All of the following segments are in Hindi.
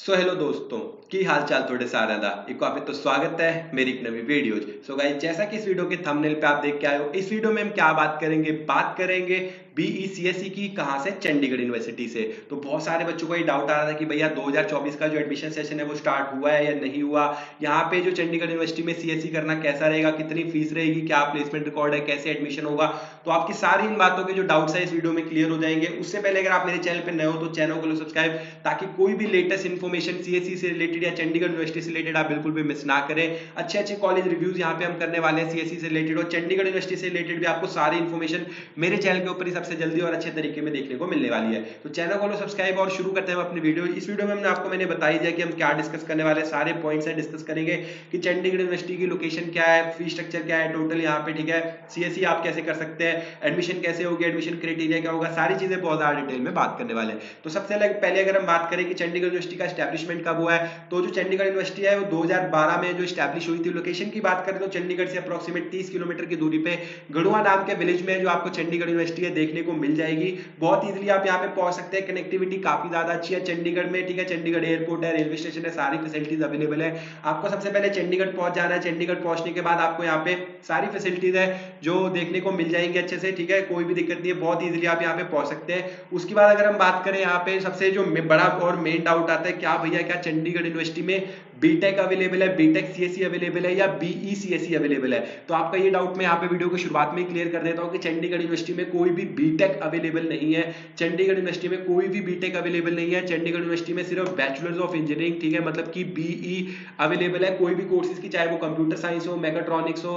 हेलो दोस्तों की हाल चाल थोड़े सारे दा एक आप तो स्वागत है मेरी एक नवी वीडियोज। गाइस, जैसा कि इस वीडियो के थंबनेल पे आप देख के आए हो, इस वीडियो में हम क्या बात करेंगे बीईसीएसई की। कहां से? चंडीगढ़ यूनिवर्सिटी से। तो बहुत सारे बच्चों को ये डाउट आ रहा था कि भैया 2024 का जो एडमिशन सेशन है वो स्टार्ट हुआ है या नहीं हुआ। यहाँ पे जो चंडीगढ़ यूनिवर्सिटी में सीएससी करना कैसा रहेगा, कितनी फीस रहेगी, क्या प्लेसमेंट रिकॉर्ड है, कैसे एडमिशन होगा। तो आपकी सारी इन बातों के जो डाउट्स है इस वीडियो में क्लियर हो जाएंगे। उससे पहले अगर आप मेरे चैनल पर नए हो तो चैनल को सब्सक्राइब, ताकि कोई भी लेटेस्ट इन्फॉर्मेशन सीएससी से रिलेटेड या चंडीगढ़ यूनिवर्सिटी से रिलेटेड आप बिल्कुल भी मिस ना करें। अच्छे अच्छे कॉलेज रिव्यूज यहाँ पे हम करने वाले हैं सीएससी से रिलेटेड, और चंडीगढ़ यूनिवर्सिटी से रिलेटेड भी आपको सारी इन्फॉर्मेशन मेरे चैनल के ऊपर ही सबसे जल्दी और अच्छे तरीके में देखने को मिलने वाली है। तो चैनल को सब्सक्राइब और शुरू करते हैं अपनी वीडियो। इस वीडियो में मैंने बताई दिया कि हम क्या डिस्कस करने वाले, सारे पॉइंट्स है डिस्कस करेंगे कि चंडीगढ़ यूनिवर्सिटी की लोकेशन क्या है, फी स्ट्रक्चर क्या है टोटल यहाँ पे, ठीक है, सीएससी आप कैसे कर सकते हैं, एडमिशन कैसे होगी, एडमिशन क्राइटेरिया क्या होगा, सारी चीजें बहुत ज्यादा डिटेल में बात करने वाले हैं। तो सबसे पहले अगर हम बात करें कि चंडीगढ़ यूनिवर्सिटी का एस्टैब्लिशमेंट कब हुआ है, तो जो चंडीगढ़ यूनिवर्सिटी है वो 2012 में जो स्टैब्लिश हुई थी। लोकेशन की बात करें तो चंडीगढ़ से अप्रोक्सीमेट 30 किलोमीटर की दूरी पे गढ़वा नाम के विलेज में जो आपको चंडीगढ़ यूनिवर्सिटी है देखने को मिल जाएगी। बहुत इजीली आप यहाँ पे पहुंच सकते हैं, कनेक्टिविटी काफी ज्यादा अच्छी है चंडीगढ़ में, ठीक है। चंडीगढ़ एयरपोर्ट है, रेलवे स्टेशन है, सारी फैसिलिटीज अवेलेबल है। आपको सबसे पहले चंडीगढ़ पहुंच जाना है। चंडीगढ़ पहुंचने के बाद आपको यहाँ पे सारी फैसिलिटीज है जो देखने को मिल जाएंगी अच्छे से, ठीक है, कोई भी दिक्कत नहीं है, बहुत इजीली आप यहाँ पे पहुंच सकते हैं। उसके बाद अगर हम बात करें यहाँ पे सबसे जो बड़ा और मेन डाउट आता है, क्या भैया क्या चंडीगढ़ यूनिवर्सिटी में बीटेक अवेलेबल है, बीटेक सीएससी अवेलेबल है या बीई सीएससी अवेलेबल है? तो आपका ये डाउट मैं यहाँ पे वीडियो को शुरुआत में क्लियर कर देता हूँ कि चंडीगढ़ यूनिवर्सिटी में कोई भी बीटेक अवेलेबल नहीं है। चंडीगढ़ यूनिवर्सिटी में कोई भी बीटेक अवेलेबल नहीं है। चंडीगढ़ यूनिवर्सिटी में सिर्फ बैचलर्स ऑफ इंजीनियरिंग, ठीक है, मतलब कि बीई अवेलेबल है। कोई भी कोर्सेज की, चाहे वो कंप्यूटर साइंस हो, मैकेट्रॉनिक्स हो,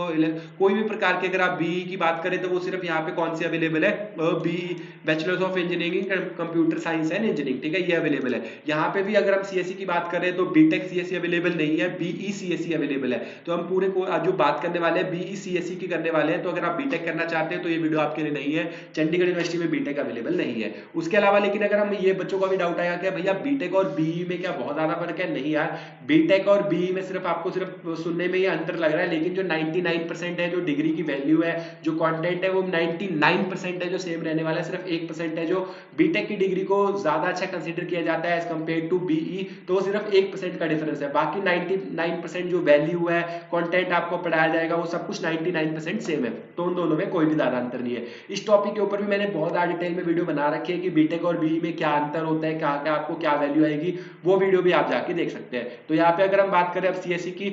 कोई भी प्रकार के, अगर आप बीई की बात करें तो वो सिर्फ यहाँ पे कौन सी अवेलेबल है, BE bachelors of engineering computer science and engineering, ठीक है, ये अवेलेबल है। यहाँ पे भी अगर हम सीएससी की बात करें तो बीटेक सीएससी अवेलेबल नहीं है, बीई सीएससी अवेलेबल है। तो हम पूरे को जो बात करने वाले हैं बीई सीएससी की करने वाले हैं। तो अगर आप बीटेक करना चाहते हैं तो ये वीडियो आपके लिए नहीं है, चंडीगढ़ यूनिवर्सिटी में बीटेक अवेलेबल नहीं है। उसके अलावा लेकिन अगर हम ये बच्चों का भी डाउट आएगा कि भैया बीटेक और बीई में क्या बहुत ज्यादा फर्क है? नहीं यार, बीटेक और बीई में सिर्फ आपको सिर्फ सुनने में ये अंतर लग रहा है, लेकिन जो 99% है जो डिग्री की वैल्यू है, जो कंटेंट है वो 99% है जो सेम रहने वाला है। सिर्फ 1% है जो बीटेक की डिग्री को ज्यादा अच्छा कंसीडर किया जाता है एज कंपेयर टू बीई, तो वो सिर्फ 1% का डिफरेंस है। बाकी 99% जो वैल्यू है, कंटेंट आपको पढ़ाया जाएगा, वो सब कुछ 99% सेम है। तो उन दोनों में कोई भी ज्यादा अंतर नहीं है। इस टॉपिक के ऊपर भी मैंने बहुत ज्यादा डिटेल में वीडियो बना रखी है कि बीटेक और बीई में क्या अंतर होता है, क्या क्या आपको क्या वैल्यू आएगी, वो वीडियो भी आप जाके देख सकते हैं। तो यहाँ पे अगर हम बात करें अब सीएससी की,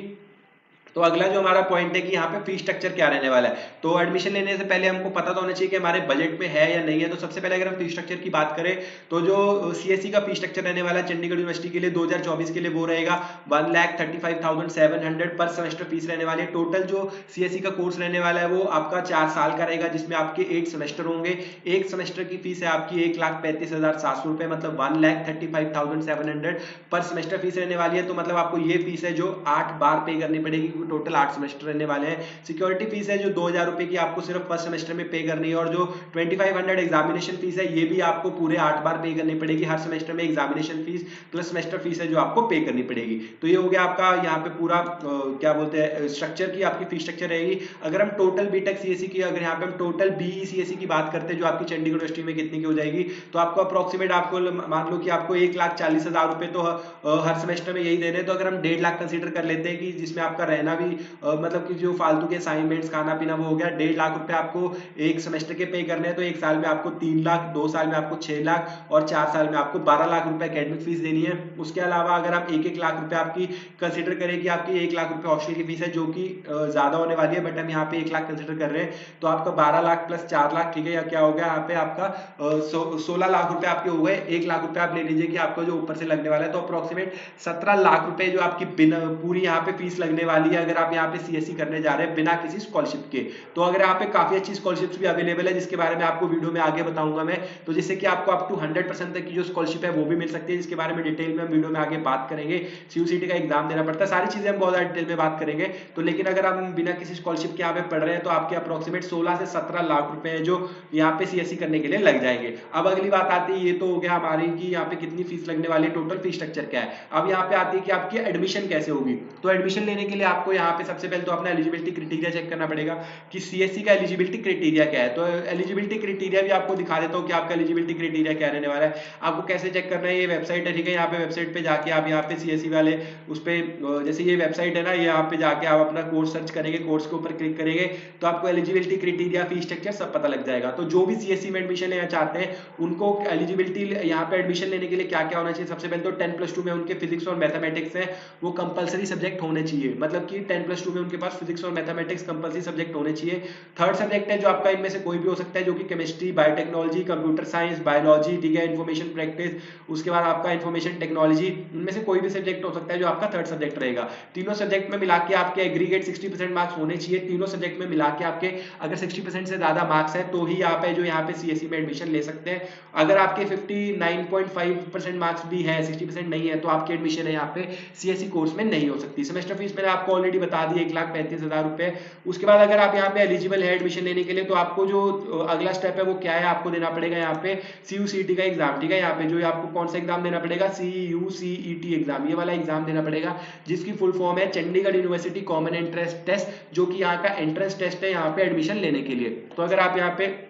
तो अगला जो हमारा पॉइंट है कि यहाँ पे फी स्ट्रक्चर क्या रहने वाला है। तो एडमिशन लेने से पहले हमको पता तो होना चाहिए कि हमारे बजट में है या नहीं है। तो सबसे पहले अगर हम फी स्ट्रक्चर की बात करें तो जो सीएससी का फी स्ट्रक्चर रहने वाला है चंडीगढ़ यूनिवर्सिटी के लिए 2024 के लिए वो रहेगा 1,35,700 पर सेमेस्टर फीस रहने वाली है। टोटल जो सीएससी का कोर्स रहने वाला है वो आपका 4 साल का रहेगा, जिसमें आपके 8 सेमेस्टर होंगे। एक सेमेस्टर की फीस है आपकी 1,35,700 रुपए, मतलब 1,35,700 पर सेमेस्टर फीस रहने वाली है। तो मतलब आपको ये फीस है जो 8 बार पे करनी पड़ेगी, टोटल 8 सेमेस्टर रहने वाले हैं। सिक्योरिटी फीस है जो 2,000 रुपए की आपको सिर्फ फर्स्ट सेमेस्टर में पे करनी है, और जो 2500 एग्जामिनेशन फीस है ये भी आपको पूरे 8 बार पे करनी पड़ेगी। हर सेमेस्टर में examination fees plus semester fees है जो आपको पे करनी पड़ेगी। तो ये हो गया आपका यहाँ पे पूरा क्या बोलते हैं स्ट्रक्चर की आपकी फी स्ट्रक्चर रहेगी। अगर हम टोटल बीटेक सीएससी की, अगर यहाँ पे हम टोटल बीई सीएससी की बात करते हैं जो आपकी चंडीगढ़ यूनिवर्सिटी में कितनी की हो जाएगी, तो आपको अप्रोक्सीमेट आपको मान लो कि आपको 1,40,000 रुपए तो हर सेमेस्टर में यही दे रहे हैं। तो अगर हम 1.5 लाख कंसीडर कर लेते हैं कि जिसमें आपका रहना भी मतलब कि जो फालतू के असाइनमेंट्स खाना पीना वो हो गया, 1.5 लाख रुपए आपको एक सेमेस्टर के पे करने हैं। तो एक साल में आपको 3 लाख, 2 साल में आपको 6 लाख और 4 साल में आपको 12 लाख रुपए एकेडमिक फीस देनी है। उसके अलावा अगर आप 1-1 लाख रुपए आपकी कंसीडर करें कि आपकी 1 लाख रुपए हॉस्टल की फीस है जो कि ज्यादा होने वाली है, बट हम यहाँ पे 1 लाख कंसीडर कर रहे हैं, तो आपका 12 लाख प्लस 4 लाख, ठीक है, या क्या हो गया यहाँ पे आपका 16 लाख रुपए आपके हो गए। 1 लाख रुपए आप ले लीजिए कि आपको जो ऊपर से लगने वाला है, तो अप्रोक्सीमेट 17 लाख रुपए जो आपकी पूरी यहाँ पे फीस लगने वाली है अगर आप यहाँ पे सीएससी करने जा रहे हैं बिना किसी स्कॉलरशिप के। तो अगर यहाँ पे काफी अच्छी स्कॉलरशिप्स भी अवेलेबल है जिसके बारे में आपको वीडियो में आगे बताऊंगा मैं, तो जिससे कि आपको अप टू 100% तक की जो स्कॉलरशिप है वो भी मिल सकती है, जिसके बारे में डिटेल में हम वीडियो में आगे बात करेंगे। सीयूसीटी का एग्जाम देना पड़ता है, सारी चीजें हम बहुत डिटेल में बात करेंगे। तो लेकिन अगर हम बिना किसी स्कॉलरशिप के यहाँ पे पढ़ रहे हैं तो आपके अप्रोक्सीमेट 16 से 17 लाख रुपए है जो यहाँ पे सीएससी करने के लिए लग जाएंगे। अब अगली बात आती है, ये तो हो गया हमारी कि यहाँ पे कितनी फीस लगने वाली है, टोटल फीस स्ट्रक्चर क्या है। अब यहाँ पे आती है कि आपकी एडमिशन कैसे होगी। तो एडमिशन लेने के लिए आपको आपको यहाँ पे सबसे पहले तो अपना एलिजिबिलिटी क्राइटेरिया चेक करना पड़ेगा कि सीएससी का एलिजिबिलिटी क्राइटेरिया क्या है। तो एलिजिबिलिटी क्राइटेरिया भी आपको दिखा देता हूँ कि आपका एलिजिबिलिटी क्राइटेरिया क्या रहने वाला है। आपको कैसे चेक करना है, ये वेबसाइट है, ठीक है। यहाँ पे वेबसाइट पे जाके आप यहाँ पे सीएससी वाले उस पे, जैसे ये वेबसाइट है ना, यहाँ पे जाके आप अपना कोर्स सर्च करेंगे, कोर्स के ऊपर क्लिक करेंगे तो आपको एलिजिबिलिटी क्राइटेरिया, फी स्ट्रक्चर सब पता लग जाएगा। तो जो भी सीएससी में एडमिशन लेना चाहते हैं उनको एलिजिबिलिटी यहाँ पे एडमिशन लेने के लिए क्या क्या होना चाहिए, सबसे पहले तो 10+2 में उनके फिजिक्स और मैथमेटिक्स है वो कंपलसरी सब्जेक्ट होने चाहिए। मतलब कि 10+2 में उनके पास फिजिक्स और मैथमेटिक्स कंपलसरी सब्जेक्ट होने चाहिए। थर्ड सब्जेक्ट है जो आपका इनमें से कोई भी हो सकता है, जो कि chemistry, biotechnology, computer science, biology, ठीक है, इन्फॉर्मेशन प्रैक्टिस, उसके बाद आपका इन्फॉर्मेशन टेक्नोलॉजी, इनमें से कोई भी सब्जेक्ट हो सकता है जो आपका थर्ड सब्जेक्ट रहेगा। तीनों सब्जेक्ट में मिला के आपके एग्रीगेट 60% मार्क्स होने चाहिए। तीनों सब्जेक्ट में मिला के आपके अगर 60% से ज्यादा मार्क्स है तो ही आप है जो यहाँ पे सीएससी में एडमिशन ले सकते हैं। अगर आपके 59.5% मार्क्स भी है, 60% नहीं है, तो आपकी एडमिशन है यहाँ पे सीएससी कोर्स में नहीं हो सकती। सेमेस्टर फीस मैंने आपको ऑलरेडी बता दी 1,35,000 रुपए। उसके बाद अगर आप यहाँ पे एलिजिबल है एडमिशन लेने के लिए तो आपको जो अगला स्टेप है वो क्या है, आपको देना पड़ेगा यहाँ पे CUCET का एग्जाम, ठीक है। यहाँ पे जो आपको कौन सा एग्जाम देना पड़ेगा, CUCET एग्जाम, ये वाला एग्जाम देना पड़ेगा जिसकी फुल फॉर्म है Chandigarh university common entrance test, जो कि यहाँ का एंट्रेंस टेस्ट है यहाँ पे एडमिशन लेने के लिए। तो अगर आप यहाँ पे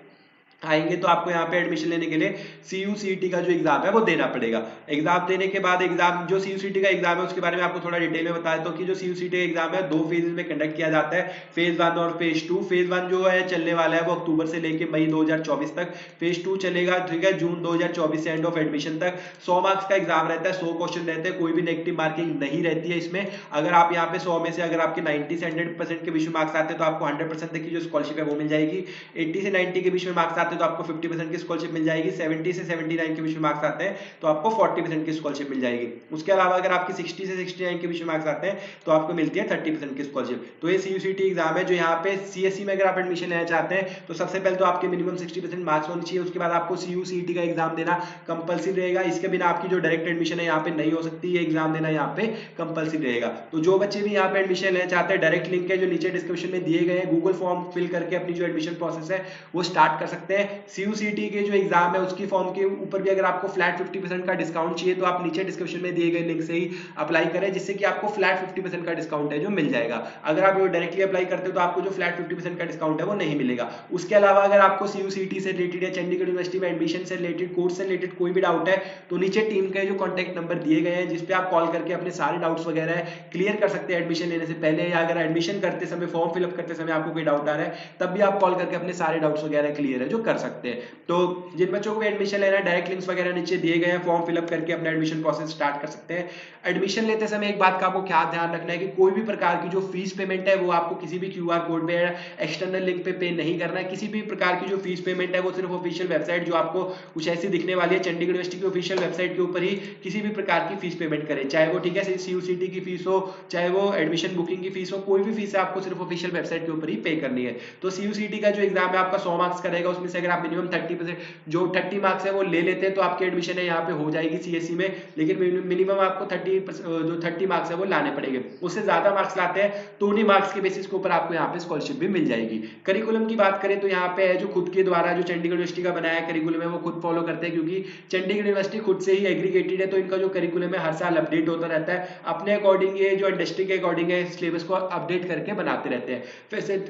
आएंगे तो आपको यहाँ पे एडमिशन लेने के लिए CUCET का जो एग्जाम है वो देना पड़ेगा। एग्जाम देने के बाद एग्जाम जो CUCET का एग्जाम है उसके बारे में आपको थोड़ा डिटेल में बता देता हूँ कि जो CUCET एग्जाम है 2 फेजेस में कंडक्ट किया जाता है, फेज 1 और फेज 2। फेज 1 जो है चलने वाला है वो अक्टूबर से लेकर मई 2024 तक, फेज 2 चलेगा, ठीक है, जून 2024 से एंड ऑफ एडमिशन तक। 100 मार्क्स का एग्जाम रहता है, 100 क्वेश्चन रहते हैं, कोई भी नेगेटिव मार्किंग नहीं रहती है इसमें। अगर आप यहाँ पे 100 में से अगर आपके 90 से 100% के बीच में मार्क्स आते हैं तो आपको 100% तक की जो स्कॉलरशिप है वो मिल जाएगी। 80 से 90 के बीच में मार्क्स आते हैं तो आपको 50% की स्कॉलरशिप मिल जाएगी। 70 से 79 के बीच में मार्क्स आते हैं तो आपको 40% की स्कॉलरशिप मिल जाएगी। उसके अलावा अगर आपके 60 से 69 के बीच में मार्क्स आते हैं तो आपको मिलती है 30% की स्कॉलरशिप। तो ये CUCET एग्जाम है जो यहाँ पे सीएससी में अगर आप एडमिशन लेना चाहते हैं तो सबसे पहले तो आपके मिनिमम 60% मार्क्स होने चाहिए। उसके बाद आपको CUCET का एग्जाम देना कंपलसरी रहेगा। इसके बिना आपकी जो डायरेक्ट एडमिशन है यहाँ पे नहीं हो सकती, ये एग्जाम देना यहाँ पे कंपलसरी रहेगा। तो जो बच्चे भी यहाँ पे एडमिशन लेना चाहते हैं, डायरेक्ट लिंक है जो नीचे डिस्क्रिप्शन में दिए गए हैं, गूगल फॉर्म फिल करके अपनी जो एडमिशन प्रोसेस है वो स्टार्ट कर सकते हैं। CUCET के जो एग्जाम है उसकी फॉर्म के ऊपर भी अगर आपको फ्लैट 50% का डिस्काउंट चाहिए तो आप नीचे डिस्क्रिप्शन में दिए गए लिंक से ही अप्लाई करें, जिससे कि आपको फ्लैट 50% का डिस्काउंट है जो मिल जाएगा। अगर आप डायरेक्टली अप्लाई करते हो तो आपको जो फ्लैट 50% का डिस्काउंट है वो नहीं मिलेगा। उसके अलावा अगर आपको CUCET से रिलेटेड या चंडीगढ़ यूनिवर्सिटी में एडमिशन से रिलेटेड, कोर्स से रिलेटेड कोई भी डाउट है तो नीचे टीम के जो कॉन्टैक्ट नंबर दिए गए हैं जिस पे आप कॉल करके अपने सारे डाउट्स वगैरह क्लियर कर सकते हैं एडमिशन लेने से पहले, या अगर एडमिशन करते समय, फॉर्म फिलअप करते समय आपको कोई डाउट आ रहा है तब भी आप कॉल करके अपने सारे डाउट्स वगैरह क्लियर है जो कर सकते हैं। तो जिन बच्चों को एडमिशन लेना है डायरेक्ट लिंक्स वगैरह नीचे दिए गए हैं, फॉर्म फिलअप करके अपना एडमिशन प्रोसेस स्टार्ट कर सकते हैं। एडमिशन लेते समय एक बात का आपको क्या ध्यान रखना है कि कोई भी प्रकार की जो फीस पेमेंट है वो आपको किसी भी QR कोड पे या एक्सटर्नल लिंक पे नहीं करना है। किसी भी प्रकार की जो फीस पेमेंट है वो सिर्फ ऑफिशियल वेबसाइट जो आपको कुछ ऐसी दिखने वाली है चंडीगढ़ यूनिवर्सिटी की ऑफिशियल वेबसाइट के ऊपर ही किसी भी प्रकार की फीस पेमेंट करें, चाहे वो, ठीक है, CUCET की फीस हो, चाहे वो एडमिशन बुकिंग की फीस हो, कोई भी फीस है आपको सिर्फ ऑफिशियल वेबसाइट के ऊपर ही पे करनी है। तो CUCET का जो एग्जाम है आपका 100 मार्क्स का रहेगा, उसमें से अगर आप मिनिमम 30 मार्क्स है वो ले लेते हैं तो आपकी एडमिशन है यहाँ पे हो जाएगी CSE में। लेकिन मिनिमम आपको 30 मार्क्स है वो लाने पड़ेंगे। उससे ज्यादा मार्क्स लाते हैं तो उन्हीं मार्क्स के बेसिस के ऊपर आपको यहाँ पे स्कॉलरशिप भी मिल जाएगी। करिकुलम की बात करें तो यहाँ पे है जो खुद के द्वारा जो चंडीगढ़ यूनिवर्सिटी का बनाया करिकुलम है वो खुद फॉलो करते हैं, क्योंकि चंडीगढ़ यूनिवर्सिटी खुद से ही एग्रीगेटेड है तो इनका जो करिकुलम है हर साल अपडेट होता रहता है। अपने अकॉर्डिंग ये जो इंडस्ट्री के अकॉर्डिंग है सिलेबस को अपडेट करके बनाते रहते हैं।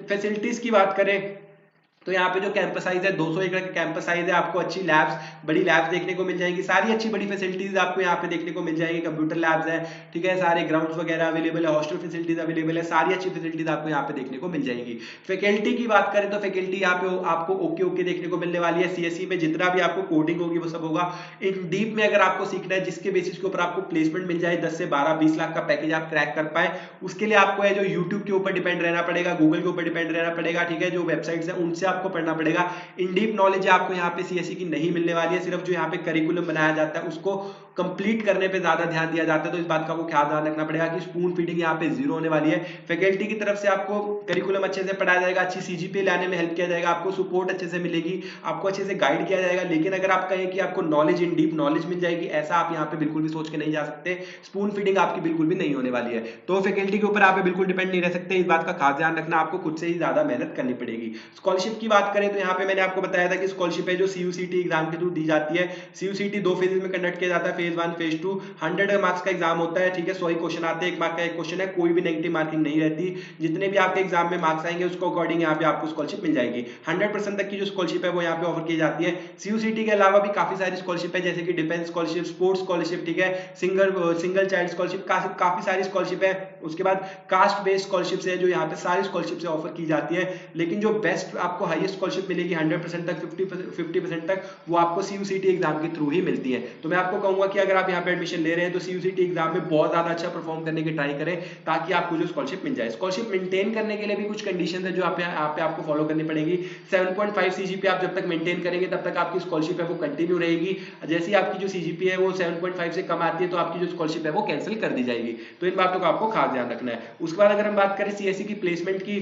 फैसिलिटीज की बात करें तो यहाँ पे जो कैंपस साइज है 200 एकड़ का कैंपस साइज है। आपको अच्छी लैब्स, बड़ी लैब्स देखने को मिल जाएंगी, सारी अच्छी बड़ी फैसिलिटीज आपको यहाँ पे देखने को मिल जाएगी। कंप्यूटर लैब्स है, ठीक है, सारे ग्राउंड्स वगैरह अवेलेबल है, हॉस्टल फैसिलिटीज अवेलेबल है, सारी अच्छी फैसिलिटीज आपको यहाँ पे देखने को मिल जाएगी। फैकल्टी की बात करें तो फैकल्टी यहाँ पे आपको ओके देखने को मिलने वाली है। CSE में जितना भी आपको कोडिंग होगी वो सब होगा। इन डीप में अगर आपको सीखना है जिसके बेसिस के ऊपर आपको प्लेसमेंट मिल जाए, 10 से 12-20 लाख का पैकेज आप क्रैक कर पाए, उसके लिए आपको है जो यूट्यूब के ऊपर डिपेंड रहना पड़ेगा, गूगल के ऊपर डिपेंड रहना पड़ेगा, ठीक है, जो वेबसाइट्स है उनसे आपको पढ़ना पड़ेगा। इन डीप नॉलेज आपको यहाँ पे CSE की नहीं मिलने वाली है। सिर्फ जो यहाँ पे करिकुलम बनाया जाता है उसको कंप्लीट करने पे ज्यादा ध्यान दिया जाता है। तो इस बात का आपको ख्याल ध्यान रखना पड़ेगा कि स्पून फीडिंग यहाँ पे 0 होने वाली है। फैकल्टी की तरफ से आपको करिकुलम अच्छे से पढ़ाया जाएगा, अच्छी CGPA लाने में हेल्प किया जाएगा, आपको सपोर्ट अच्छे से मिलेगी, आपको अच्छे से गाइड किया जाएगा। लेकिन अगर आप कहें कि आपको नॉलेज, इन डीप नॉलेज मिल जाएगी, ऐसा आप यहाँ पे बिल्कुल भी सोच के नहीं जा सकते। स्पून फीडिंग आपकी बिल्कुल भी नहीं होने वाली है। तो फैकल्टी के ऊपर आप बिल्कुल डिपेंड नहीं रह सकते। इस बात का खास ध्यान रखना, आपको खुद से ही ज्यादा मेहनत करनी पड़ेगी। स्कॉलरशिप की बात करें तो यहाँ पे मैंने आपको बताया था कि स्कॉलरशिप है जो CUCET एग्जाम के थ्रू दी जाती है। CUCET 2 फेजेस में कंडक्ट किया जाता है। फेज फेज 1 फेज 2 100 मार्क्स का एग्जाम होता है, ठीक है। 100 ही क्वेश्चन आते हैं, 1 मार्क का एक क्वेश्चन है, कोई भी नेगेटिव मार्किंग नहीं रहती। जितने भी आपके एग्जाम में मार्क्स आएंगे उसको अकॉर्डिंग यहाँ पे आपको स्कॉलरशिप मिल जाएगी। 100% तक की जो स्कॉलरशिप है वो यहाँ पे ऑफर की जाती है। CUCT के अलावा भी काफी सारी स्कॉलरशिप है, जैसे कि डिफेंस स्कॉलरशिप, स्पोर्ट्स स्कॉलरशिप, ठीक है, सिंगल चाइल्ड स्कॉलरशिप, काफी सारी स्कॉलरशिप है। उसके बाद कास्ट बेस्ड स्कॉलरशिप है जो यहाँ पे सारी स्कॉलरशिप से ऑफर की जाती है। लेकिन जो बेस्ट आपको हाईएस्ट स्कॉलरशिप मिलेगी 100% तक 50% तक, वो आपको CUCT एग्जाम के थ्रू ही मिलती है। तो मैं आपको कहूंगा कि अगर आप यहाँ पे एडमिशन ले रहे हैं तो CUCT एग्जाम में बहुत ज्यादा अच्छा परफॉर्म करने की ट्राई करें, ताकि आपको जो स्कॉलरशिप मिल जाए। स्कॉलरशिप मेंटेन करने के लिए भी कुछ कंडीशन है जो आप पे आपको फॉलो करनी पड़ेगी। 7.5 CGPA आप जब तक मेंटेन करेंगे तब तक आपकी स्कॉलरशिप है वो कंटिन्यू रहेगी। जैसे ही आपकी जो CGPA है वो 7.5 से कम आती है तो आपकी जो स्कॉलरशिप है वो कैंसिल कर दी जाएगी। तो इन बातों का आपको खास ध्यान रखना है। उसके बाद अगर हम बात करें CSE की प्लेसमेंट की,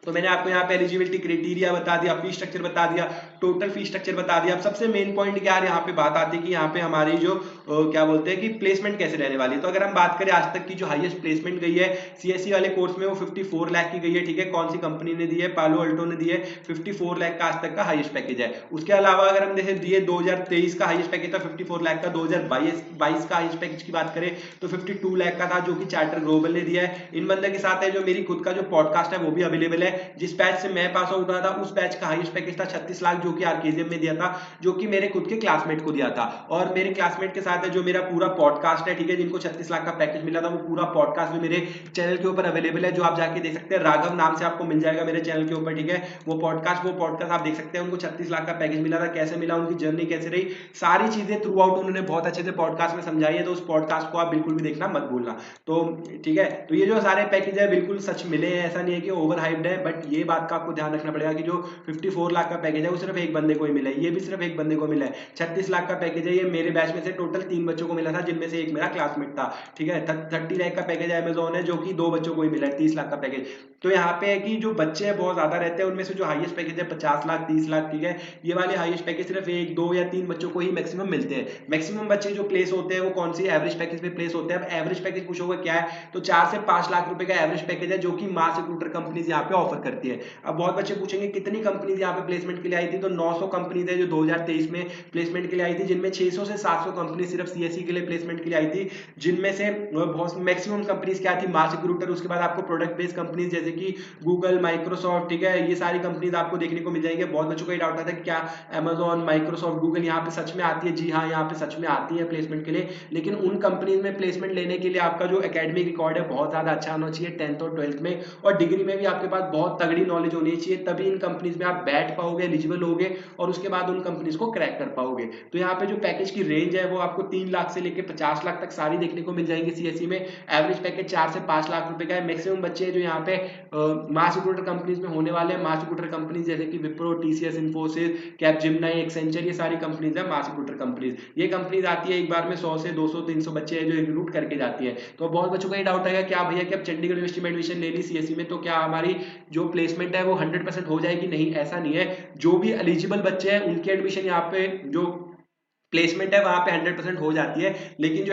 तो मैंने आपको यहाँ पे एलिजिबिलिटी क्राइटेरिया बता दिया, फीस स्ट्रक्चर बता दिया, टोटल फीस स्ट्रक्चर बता दिया। अब सबसे मेन पॉइंट क्या है, यहाँ पे बात आती है कि यहाँ पे हमारी जो क्या बोलते हैं कि प्लेसमेंट कैसे रहने वाली है। तो अगर हम बात करें आज तक की जो हाईएस्ट प्लेसमेंट गई है CSE वाले कोर्स में वो 54 लाख की गई है, ठीक है। कौन सी कंपनी ने दी है? पालो अल्टो ने दी है। 54 लाख का आज तक का हाईएस्ट पैकेज है। उसके अलावा अगर हम देखें दिए 2023 का हाईएस्ट पैकेज था 54 लाख का, 2022 का हाईएस्ट पैकेज की बात करें तो 52 लाख का था, जो कि चार्टर ग्लोबल ने दिया है। इन बंदे के साथ है जो मेरी खुद का जो पॉडकास्ट है वो भी अवेलेबल है। जिस बैच से मैं पास आउट हुआ था उस बैच का हाईएस्ट पैकेज था 36 लाख, जो कि आरकेजीएम में दिया था, जो कि मेरे खुद के क्लासमेट को दिया था। और मेरे क्लासमेट के साथ है जो मेरा पूरा पॉडकास्ट है, ठीक है, जिनको 36 लाख का पैकेज मिला था, वो पूरा पॉडकास्ट भी मेरे चैनल के ऊपर अवेलेबल है, जो आप जाके देख सकते हैं। राघव नाम से आपको मिल जाएगा मेरे चैनल के ऊपर, ठीक है। वो पॉडकास्ट आप देख सकते हैं। उनको 36 लाख का पैकेज मिला था, कैसे मिला, उनकी जर्नी कैसे रही, सारी चीजें थ्रू आउट उन्होंने बहुत अच्छे से पॉडकास्ट में समझाई है। तो उस पॉडकास्ट को आप बिल्कुल भी देखना मत भूलना। तो ठीक है, तो ये जो सारे पैकेज है बिल्कुल सच मिले हैं, ऐसा नहीं है कि ओवर हाइप्ड है। बट ये बात का आपको ध्यान रखना पड़ेगा कि जो 54 लाख का पैकेज है वो सिर्फ एक बंदे को ही मिला है, ये भी सिर्फ एक बंदे को मिला है। 36 लाख का पैकेज है, ये मेरे बैच में से टोटल 3 बच्चों को मिला था, जिनमें से एक मेरा क्लासमेट था, ठीक है। 30 लाख का पैकेज अमेजोन है, जो कि 2 बच्चों को ही मिला है 30 लाख का पैकेज। तो यहाँ पे है कि जो बच्चे हैं बहुत ज्यादा रहते हैं, उनमें से जो हाईएस्ट पैकेज है 50 लाख 30 लाख, ठीक है, ये वाले हाईएस्ट पैकेज सिर्फ 1 2 या 3 बच्चों को ही मैक्सिमम मिलते हैं। मैक्सिमम बच्चे जो प्लेस होते हैं वो कौन सी एवरेज पैकेज पे प्लेस होते हैं। अब एवरेज पैकेज पूछोगे क्या है, तो 4 से 5 लाख रुपए का एवरेज पैकेज है, जो कि मास रिक्रूटर कंपनीज यहाँ पे ऑफर करती है। अब बहुत बच्चे पूछेंगे कितनी कंपनीज यहाँ पे प्लेसमेंट के लिए आई थी, तो 900 कंपनीज है जो 2023 में प्लेसमेंट के लिए आई थी, जिनमें 600 से 700 कंपनी सिर्फ CSE के लिए प्लेसमेंट के लिए आई थी, जिनमें से बहुत मैक्सिमम कंपनीज क्या थी, मास रिक्रूटर। उसके बाद आपको प्रोडक्ट बेस्ड कंपनीज जैसे कि गूगल, माइक्रोसॉफ्ट, ठीक है, ये सारी कंपनीज आपको देखने को मिल जाएंगे। बहुत बच्चों को ये डाउट आता है कि क्या अमेजॉन, माइक्रोसॉफ्ट, गूगल यहाँ पे सच में आती है? जी हाँ, यहाँ पे सच में आती है प्लेसमेंट के लिए। लेकिन उन कंपनीज में प्लेसमेंट लेने के लिए आपका जो एकेडमिक रिकॉर्ड है बहुत ज्यादा अच्छा होना चाहिए, 10th और 12th में, और डिग्री में भी आपके पास बहुत तगड़ी नॉलेज होनी चाहिए, तभी इन कंपनीज में आप बैठ पाओगे, एलिजिबल होगे, और उसके बाद उन कंपनीज को क्रैक कर पाओगे। तो यहाँ पे जो पैकेज की रेंज है वो आपको 3 लाख से लेकर 50 लाख तक सारी देखने को मिल जाएंगे CSE में। एवरेज पैकेज 4 से 5 लाख रुपए का है। मैक्सिमम बच्चे हैं जो यहाँ पे मास रिक्रूटर कंपनीज में होने वाले हैं। मास रिक्रूटर कंपनीज जैसे कि Wipro, TCS, Infosys, Capgemini, Accenture, ये सारी कंपनीज है मास रिक्रूटर कंपनीज। ये कंपनीज आती है एक बार में 100 से 200 300 बच्चे हैं जो रिक्रूट करके जाती है। तो बहुत बच्चों का ये डाउट है क्या भैया कि अब चंडीगढ़ यूनिवर्सिटी में एडमिशन ले ली CSE में, तो क्या हमारी जो प्लेसमेंट है वो 100% हो जाएगी? नहीं, ऐसा नहीं है। जो भी एलिजिबल बच्चे हैं उनकी एडमिशन यहाँ पे जो प्लेसमेंट है वहां पे 100% हो जाती है। लेकिन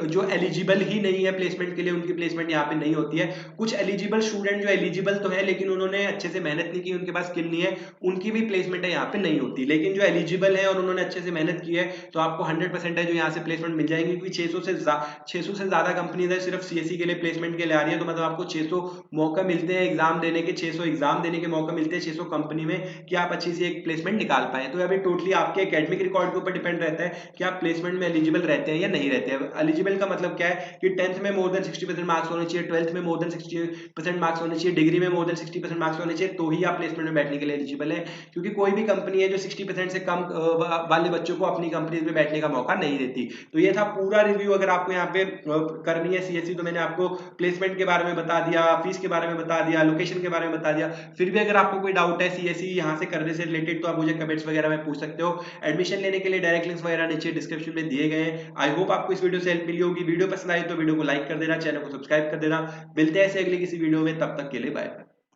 जो एलिजिबल ही नहीं है प्लेसमेंट के लिए, उनकी प्लेसमेंट यहाँ पे नहीं होती है। कुछ एलिजिबल स्टूडेंट जो एलिजिबल तो है लेकिन उन्होंने अच्छे से मेहनत नहीं की, उनके पास स्किल नहीं है, उनकी भी प्लेसमेंट है यहाँ पे नहीं होती। लेकिन जो एलिजिबल है और उन्होंने अच्छे से मेहनत की है तो आपको 100% है जो यहाँ से प्लेसमेंट मिल जाएंगी, क्योंकि 600 से ज्यादा कंपनीज है सिर्फ CSE के लिए प्लेसमेंट के लिए आ रही है। तो मतलब आपको 600 मौका मिलते हैं एग्जाम देने के, 600 एग्जाम देने के मौका मिलते हैं 600 कंपनी में, कि आप अच्छी सी एक प्लेसमेंट निकाल पाए। तो अभी टोटली आपके एकेडमिक रिकॉर्ड के ऊपर डिपेंड रहता है कि आप प्लेसमेंट में एलिजिबल रहते हैं या नहीं रहते हैं। एलिजिबल का मतलब क्या है कि 10th में मोर देन 60% मार्क्स होने चाहिए, 12th में मोर देन 60% मार्क्स होने चाहिए, डिग्री में मोर देन 60% मार्क्स होने चाहिए, तो ही आप प्लेसमेंट में बैठने के लिए एलिजिबल है। क्योंकि कोई भी कंपनी है जो 60% से कम वाले बच्चों को अपनी कंपनीज में बैठने का मौका नहीं देती। तो ये था पूरा रिव्यू। अगर आपको यहाँ पे करनी है CSE तो मैंने आपको प्लेसमेंट के बारे में बता दिया, फीस के बारे में बता दिया, लोकेशन के बारे में बता दिया। फिर भी अगर आपको कोई डाउट है CSE यहाँ से करने से रिलेटेड तो आप मुझे कमेंट्स वगैरह में पूछ सकते हो। एडमिशन लेने के लिए डायरेक्ट लिंक्स वगैरह नीचे डिस्क्रिप्शन में दिए गए हैं। आई होप आपको इस वीडियो से हेल्प मिली होगी। वीडियो पसंद आई तो वीडियो को लाइक कर देना, चैनल को सब्सक्राइब कर देना। मिलते हैं ऐसे अगले किसी वीडियो में, तब तक के लिए बाय।